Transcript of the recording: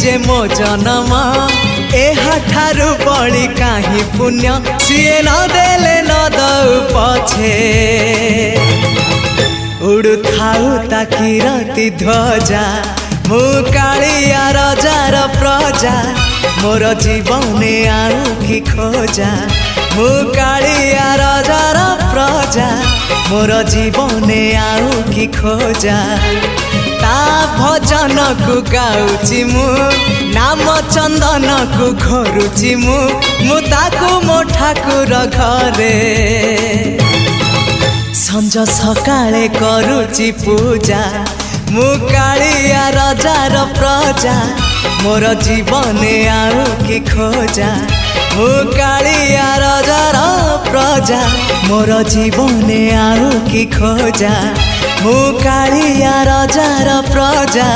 जे मो जन्म एहाठारु बड़ी काहि पुण्य सीए न देले न दउ पछे उड़ु थाउ ताकि रति ध्वजा मु कालिया रजार प्रजा मोर जीवने आउ कि खोजा मु कालिया रजार प्रजा मोर जीवने आउ कि खोजा ता भजन को गाउची मु नाम चंदन को घरुची मु ताकू मो ठाकुर घरे संज सकाळे करुची पूजा मु कालिया रजार प्रजा मोर जीवने आउ कि खोजा मु कालिया रजार प्रजा मोर जीवने आउ कि खोजा मु कालिया रजार प्रजा।